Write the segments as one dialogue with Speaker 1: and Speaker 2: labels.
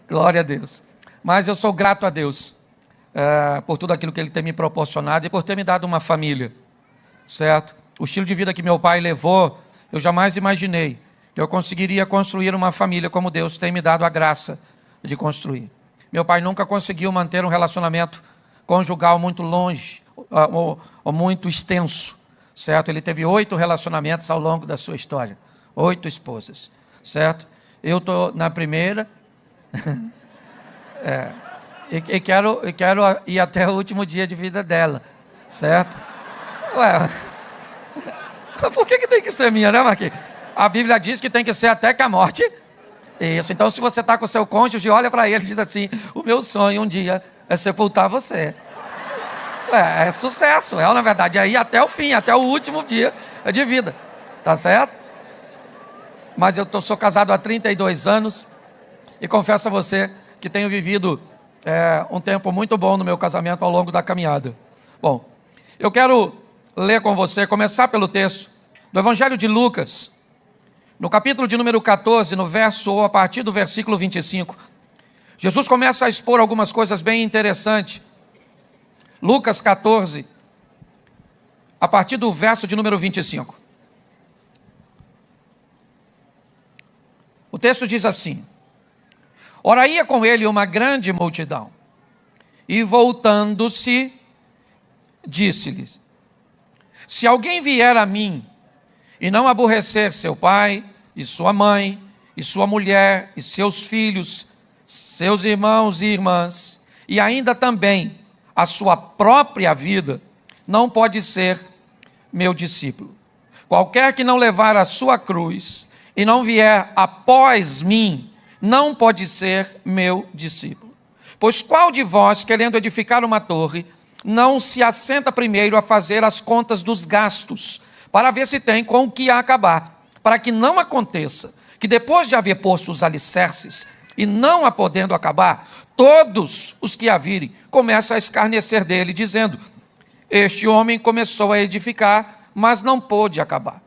Speaker 1: Glória a Deus. Mas eu sou grato a Deus por tudo aquilo que Ele tem me proporcionado e por ter me dado uma família, certo? O estilo de vida que meu pai levou, eu jamais imaginei que eu conseguiria construir uma família como Deus tem me dado a graça de construir. Meu pai nunca conseguiu manter um relacionamento conjugal muito longe ou muito extenso, certo? Ele teve 8 relacionamentos ao longo da sua história, 8 esposas, certo? Eu estou na primeira e quero ir até o último dia de vida dela, certo? Ué, por que tem que ser minha, né, Marquinhos? A Bíblia diz que tem que ser até que a morte. Isso, então se você está com o seu cônjuge, olha para ele e diz assim: o meu sonho um dia é sepultar você. É sucesso, na verdade, aí até o fim, até o último dia de vida, tá certo? Mas eu sou casado há 32 anos e confesso a você que tenho vivido um tempo muito bom no meu casamento ao longo da caminhada. Bom, eu quero ler com você, começar pelo texto do Evangelho de Lucas, no capítulo de número 14, no verso, ou a partir do versículo 25. Jesus começa a expor algumas coisas bem interessantes. Lucas 14, a partir do verso de número 25. O texto diz assim: ora ia com ele uma grande multidão, e voltando-se, disse-lhes: se alguém vier a mim, e não aborrecer seu pai, e sua mãe, e sua mulher, e seus filhos, seus irmãos e irmãs, e ainda também a sua própria vida, não pode ser meu discípulo. Qualquer que não levar a sua cruz, e não vier após mim, não pode ser meu discípulo. Pois qual de vós, querendo edificar uma torre, não se assenta primeiro a fazer as contas dos gastos, para ver se tem com o que acabar, para que não aconteça que depois de haver posto os alicerces, e não a podendo acabar, todos os que a virem começam a escarnecer dele, dizendo: este homem começou a edificar, mas não pôde acabar.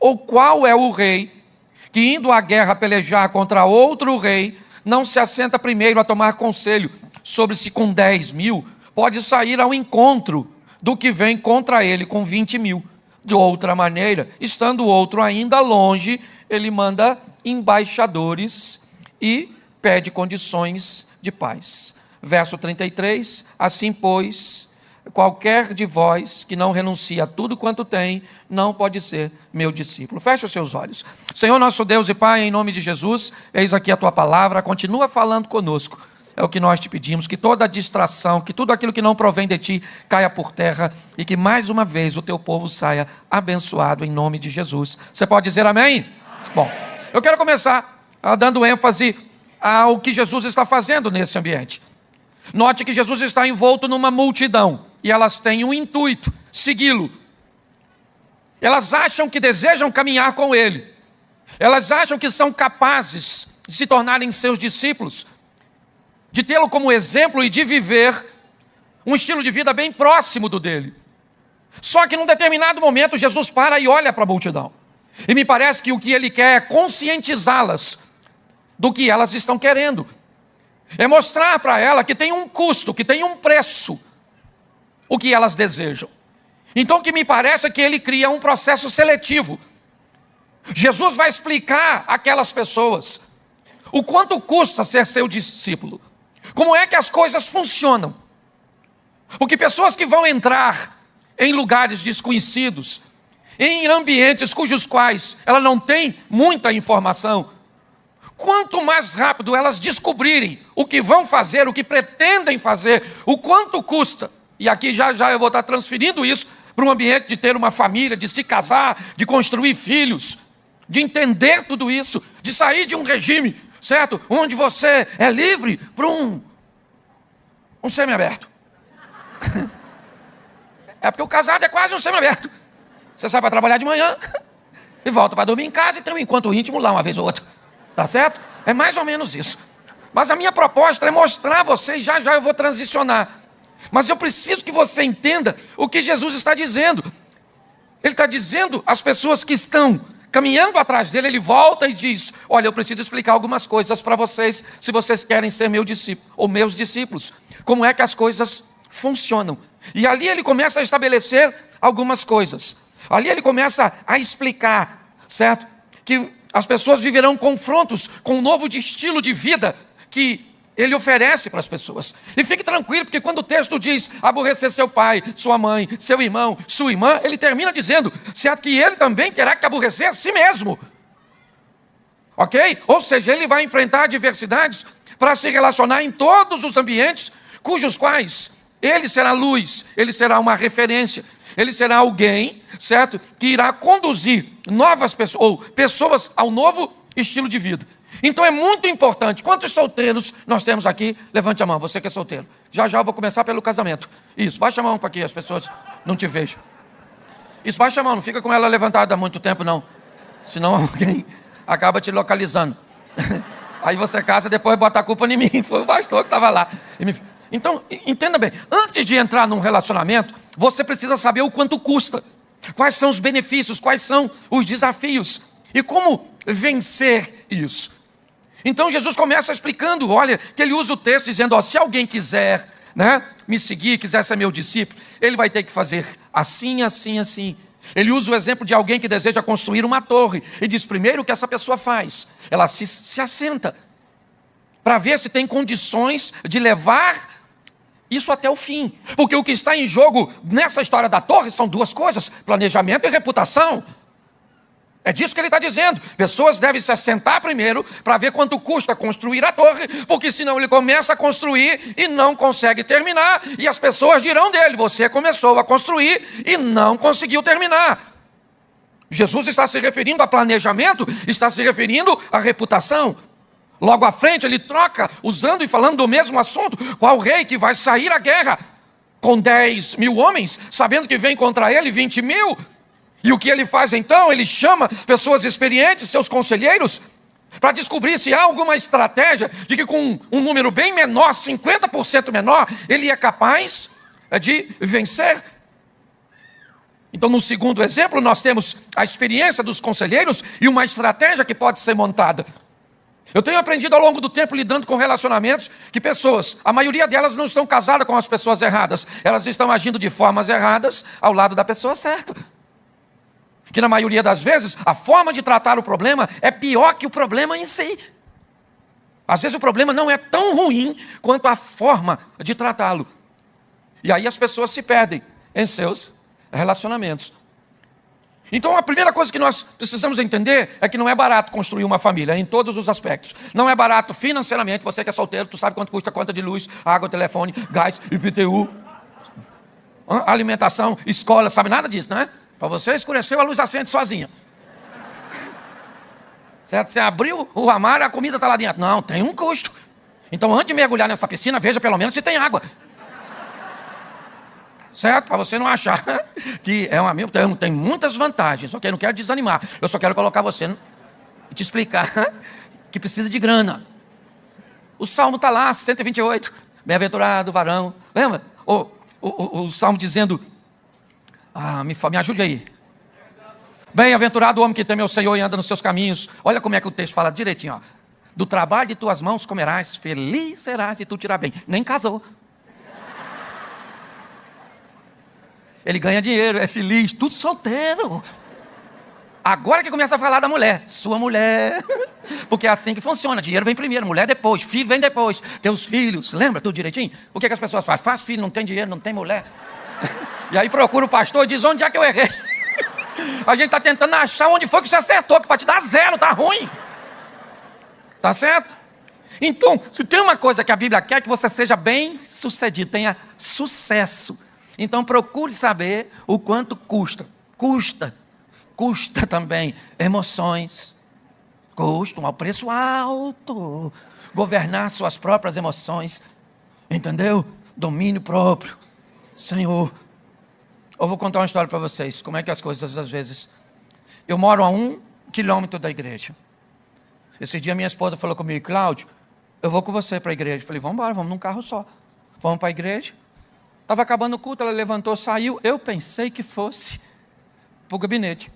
Speaker 1: Ou qual é o rei que, indo à guerra pelejar contra outro rei, não se assenta primeiro a tomar conselho sobre se com 10.000 pode sair ao encontro do que vem contra ele com 20.000? De outra maneira, estando o outro ainda longe, ele manda embaixadores e pede condições de paz. Verso 33, assim pois, qualquer de vós que não renuncia a tudo quanto tem, não pode ser meu discípulo. Feche os seus olhos. Senhor nosso Deus e Pai, em nome de Jesus, eis aqui a tua palavra, continua falando conosco. É o que nós te pedimos, que toda distração, que tudo aquilo que não provém de ti caia por terra e que mais uma vez o teu povo saia abençoado em nome de Jesus. Você pode dizer amém? Amém. Bom, eu quero começar dando ênfase ao que Jesus está fazendo nesse ambiente. Note que Jesus está envolto numa multidão e elas têm um intuito: segui-lo. Elas acham que desejam caminhar com ele. Elas acham que são capazes de se tornarem seus discípulos, de tê-lo como exemplo e de viver um estilo de vida bem próximo do dele. Só que num determinado momento Jesus para e olha para a multidão. E me parece que o que ele quer é conscientizá-las do que elas estão querendo. É mostrar para ela que tem um custo, que tem um preço, o que elas desejam. Então o que me parece é que ele cria um processo seletivo. Jesus vai explicar àquelas pessoas o quanto custa ser seu discípulo. Como é que as coisas funcionam? Porque pessoas que vão entrar em lugares desconhecidos, em ambientes cujos quais ela não tem muita informação, quanto mais rápido elas descobrirem o que vão fazer, o que pretendem fazer, o quanto custa, e aqui já eu vou estar transferindo isso para um ambiente de ter uma família, de se casar, de construir filhos, de entender tudo isso, de sair de um regime, certo? Onde você é livre para um semiaberto. É porque o casado é quase um semiaberto. Você sai para trabalhar de manhã e volta para dormir em casa e tem um encontro íntimo lá uma vez ou outra. Tá certo? É mais ou menos isso. Mas a minha proposta é mostrar a vocês, já eu vou transicionar. Mas eu preciso que você entenda o que Jesus está dizendo. Ele está dizendo às pessoas que estão caminhando atrás dele, ele volta e diz: olha, eu preciso explicar algumas coisas para vocês, se vocês querem ser meu discípulo, ou meus discípulos. Como é que as coisas funcionam. E ali ele começa a estabelecer algumas coisas. Ali ele começa a explicar, certo? Que as pessoas viverão confrontos com um novo estilo de vida que ele oferece para as pessoas. E fique tranquilo, porque quando o texto diz aborrecer seu pai, sua mãe, seu irmão, sua irmã, ele termina dizendo, certo, que ele também terá que aborrecer a si mesmo. Ok? Ou seja, ele vai enfrentar adversidades para se relacionar em todos os ambientes cujos quais ele será luz, ele será uma referência, ele será alguém, certo, que irá conduzir novas pessoas, ou pessoas ao novo estilo de vida. Então é muito importante. Quantos solteiros nós temos aqui? Levante a mão, você que é solteiro. Já eu vou começar pelo casamento. Isso, baixa a mão para que as pessoas não te vejam. Isso, baixa a mão, não fica com ela levantada há muito tempo não. Senão alguém acaba te localizando. Aí você casa e depois bota a culpa em mim. Foi o pastor que estava lá. Então, entenda bem, antes de entrar num relacionamento, você precisa saber o quanto custa, quais são os benefícios, quais são os desafios e como vencer isso. Então Jesus começa explicando, olha, que ele usa o texto dizendo, ó, se alguém quiser, né, me seguir, quiser ser meu discípulo, ele vai ter que fazer assim, assim, assim. Ele usa o exemplo de alguém que deseja construir uma torre e diz primeiro o que essa pessoa faz, ela se assenta para ver se tem condições de levar isso até o fim, porque o que está em jogo nessa história da torre são duas coisas, planejamento e reputação. É disso que ele está dizendo, pessoas devem se assentar primeiro para ver quanto custa construir a torre, porque senão ele começa a construir e não consegue terminar, e as pessoas dirão dele, você começou a construir e não conseguiu terminar. Jesus está se referindo a planejamento, está se referindo à reputação. Logo à frente ele troca, usando e falando do mesmo assunto, qual rei que vai sair à guerra com 10 mil homens, sabendo que vem contra ele 20 mil, e o que ele faz então? Ele chama pessoas experientes, seus conselheiros, para descobrir se há alguma estratégia de que com um número bem menor, 50% menor, ele é capaz de vencer. Então no segundo exemplo nós temos a experiência dos conselheiros e uma estratégia que pode ser montada. Eu tenho aprendido ao longo do tempo, lidando com relacionamentos, que pessoas, a maioria delas não estão casadas com as pessoas erradas. Elas estão agindo de formas erradas ao lado da pessoa certa. Que na maioria das vezes, a forma de tratar o problema é pior que o problema em si. Às vezes o problema não é tão ruim quanto a forma de tratá-lo. E aí as pessoas se perdem em seus relacionamentos. Então a primeira coisa que nós precisamos entender é que não é barato construir uma família, em todos os aspectos. Não é barato financeiramente, você que é solteiro, tu sabe quanto custa a conta de luz, água, telefone, gás, IPTU, alimentação, escola, sabe nada disso, não é? Para você escureceu, a luz acende sozinha. Certo? Você abriu o armário, a comida está lá dentro. Não, tem um custo. Então antes de mergulhar nessa piscina, veja pelo menos se tem água. Certo? Para você não achar que é um amigo, tem muitas vantagens, ok? Não quero desanimar, eu só quero colocar você e te explicar que precisa de grana. O Salmo está lá, 128, bem-aventurado o varão, lembra? O Salmo dizendo, me ajude aí. Bem-aventurado o homem que teme ao Senhor e anda nos seus caminhos. Olha como é que o texto fala direitinho, ó. Do trabalho de tuas mãos comerás, feliz serás de tu tirar bem. Nem casou. Ele ganha dinheiro, é feliz, tudo solteiro. Agora que começa a falar da mulher, sua mulher. Porque é assim que funciona, dinheiro vem primeiro, mulher depois, filho vem depois. Teus filhos, lembra tudo direitinho? O que as pessoas fazem? Faz filho, não tem dinheiro, não tem mulher. E aí procura o pastor e diz, onde é que eu errei? A gente está tentando achar onde foi que você acertou, que para te dar zero, tá ruim. Tá certo? Então, se tem uma coisa que a Bíblia quer, é que você seja bem sucedido, tenha sucesso. Então procure saber o quanto custa. Custa também emoções. Custa um preço alto. Governar suas próprias emoções. Entendeu? Domínio próprio. Senhor. Eu vou contar uma história para vocês. Como é que as coisas às vezes... Eu moro a 1 quilômetro da igreja. Esse dia minha esposa falou comigo, Cláudio, eu vou com você para a igreja. Eu falei, vamos embora, vamos num carro só. Vamos para a igreja. Estava acabando o culto, ela levantou, saiu. Eu pensei que fosse para o gabinete.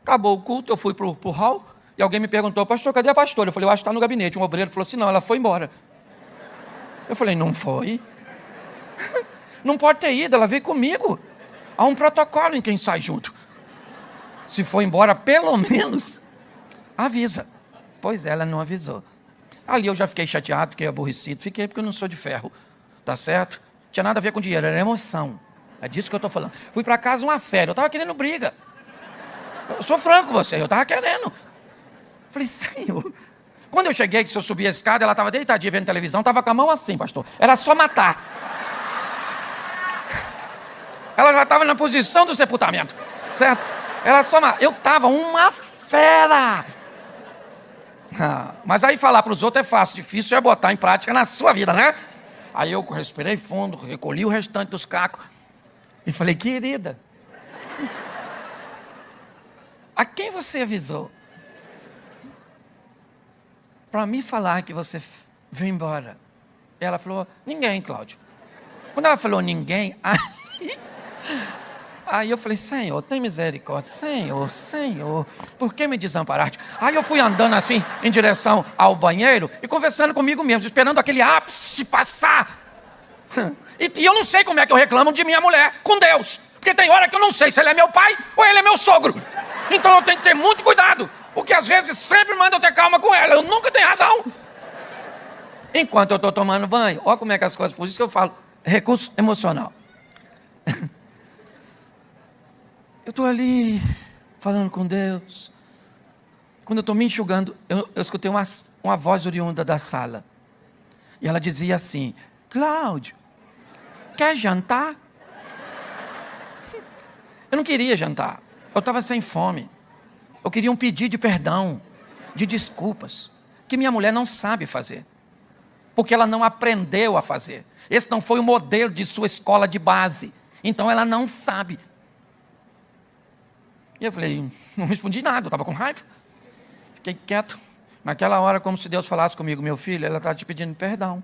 Speaker 1: Acabou o culto, eu fui pro hall, e alguém me perguntou, pastor, cadê a pastora? Eu falei, eu acho que está no gabinete. Um obreiro falou assim, não, ela foi embora. Eu falei, não foi? Não pode ter ido, ela veio comigo. Há um protocolo em quem sai junto. Se for embora, pelo menos, avisa. Pois ela não avisou. Ali eu já fiquei chateado, fiquei aborrecido. Fiquei porque eu não sou de ferro, tá certo? Não tinha nada a ver com dinheiro, era emoção. É disso que eu estou falando. Fui para casa uma férias, eu estava querendo briga. Eu sou franco com você, eu estava querendo. Falei, Senhor. Quando eu cheguei, que se eu subir a escada, ela estava deitadinha vendo televisão, estava com a mão assim, pastor. Era só matar. Ela já estava na posição do sepultamento, certo? Era só matar. Eu estava uma fera. Mas aí falar para os outros é fácil, difícil é botar em prática na sua vida, né? Aí eu respirei fundo, recolhi o restante dos cacos e falei, querida, a quem você avisou para me falar que você veio embora? Ela falou, ninguém, Cláudio. Quando ela falou ninguém, aí eu falei, Senhor, tem misericórdia. Senhor, por que me desamparaste? Aí eu fui andando assim, em direção ao banheiro e conversando comigo mesmo, esperando aquele ápice passar. E eu não sei como é que eu reclamo de minha mulher com Deus. Porque tem hora que eu não sei se ele é meu pai ou ele é meu sogro. Então eu tenho que ter muito cuidado. Porque às vezes sempre manda eu ter calma com ela. Eu nunca tenho razão. Enquanto eu estou tomando banho, olha como é que as coisas... Por isso que eu falo, recurso emocional. Eu estou ali, falando com Deus. Quando eu estou me enxugando, eu escutei uma voz oriunda da sala. E ela dizia assim, Cláudio, quer jantar? Eu não queria jantar. Eu estava sem fome. Eu queria um pedido de perdão, de desculpas, que minha mulher não sabe fazer. Porque ela não aprendeu a fazer. Esse não foi o modelo de sua escola de base. Então ela não sabe. E eu falei, não respondi nada, eu estava com raiva. Fiquei quieto. Naquela hora, como se Deus falasse comigo, meu filho, ela está te pedindo perdão.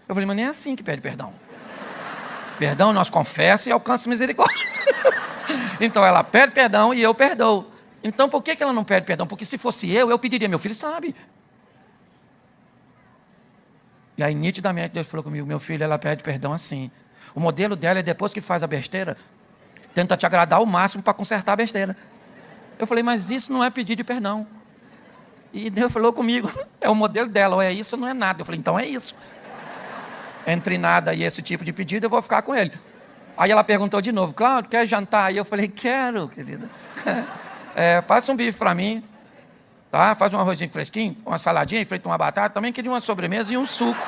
Speaker 1: Eu falei, mas nem é assim que pede perdão. Perdão, nós confessa e alcança misericórdia. Então ela pede perdão e eu perdoo. Então por que ela não pede perdão? Porque se fosse eu pediria, meu filho sabe. E aí nitidamente Deus falou comigo, meu filho, ela pede perdão assim. O modelo dela é depois que faz a besteira, tenta te agradar ao máximo para consertar a besteira. Eu falei, mas isso não é pedir de perdão. E Deus falou comigo, é o modelo dela, ou é isso ou não é nada. Eu falei, então é isso. Entre nada e esse tipo de pedido, eu vou ficar com ele. Aí ela perguntou de novo, Cláudio, quer jantar? Aí eu falei, quero, querida. Passa um bife para mim, tá? Faz um arrozinho fresquinho, uma saladinha, frita uma batata. Também queria uma sobremesa e um suco.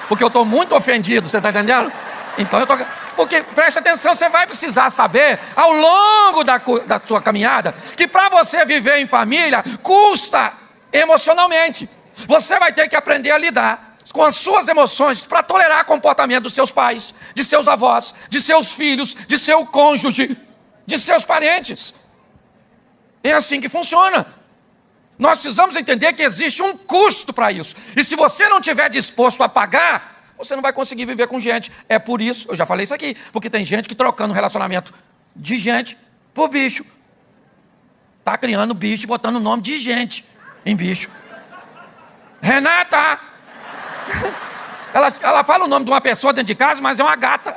Speaker 1: Porque eu estou muito ofendido, você está entendendo? Então eu estou... Porque, presta atenção, você vai precisar saber, ao longo da sua caminhada, que para você viver em família, custa emocionalmente. Você vai ter que aprender a lidar com as suas emoções para tolerar o comportamento dos seus pais, de seus avós, de seus filhos, de seu cônjuge, de seus parentes. É assim que funciona. Nós precisamos entender que existe um custo para isso. E se você não estiver disposto a pagar, você não vai conseguir viver com gente. É por isso, eu já falei isso aqui, porque tem gente que trocando relacionamento de gente por bicho. Está criando bicho e botando o nome de gente em bicho. Renata! Ela fala o nome de uma pessoa dentro de casa, mas é uma gata.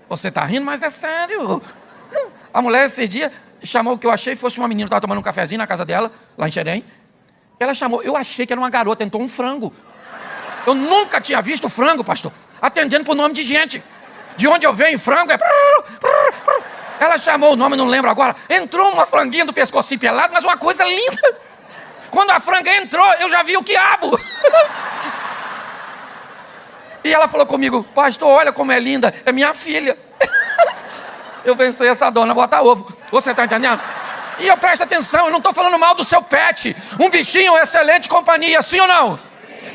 Speaker 1: Você está rindo, mas é sério. A mulher esse dia chamou o que eu achei fosse uma menina que estava tomando um cafezinho na casa dela, lá em Xerém. Ela chamou, eu achei que era uma garota, tentou um frango. Eu nunca tinha visto frango, pastor, atendendo por nome de gente. De onde eu venho, frango é... Ela chamou o nome, não lembro agora. Entrou uma franguinha do pescocinho pelado, mas uma coisa linda. Quando a franga entrou, eu já vi o quiabo. E ela falou comigo, pastor, olha como é linda, é minha filha. Eu pensei, essa dona bota ovo. Você está entendendo? E eu presto atenção, eu não estou falando mal do seu pet. Um bichinho é excelente companhia, sim ou não?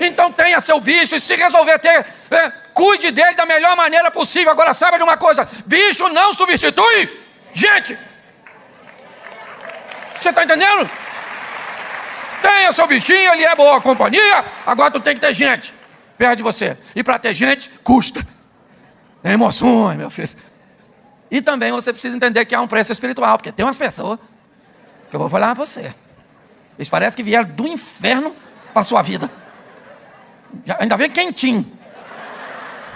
Speaker 1: Então tenha seu bicho e se resolver ter, cuide dele da melhor maneira possível. Agora saiba de uma coisa, bicho não substitui gente. Você está entendendo? Tenha seu bichinho, ele é boa companhia. Agora tu tem que ter gente perto de você. E para ter gente, custa. É emoções, meu filho. E também você precisa entender que há um preço espiritual, porque tem umas pessoas que eu vou falar para você. Eles parecem que vieram do inferno para a sua vida. Ainda vem quentinho.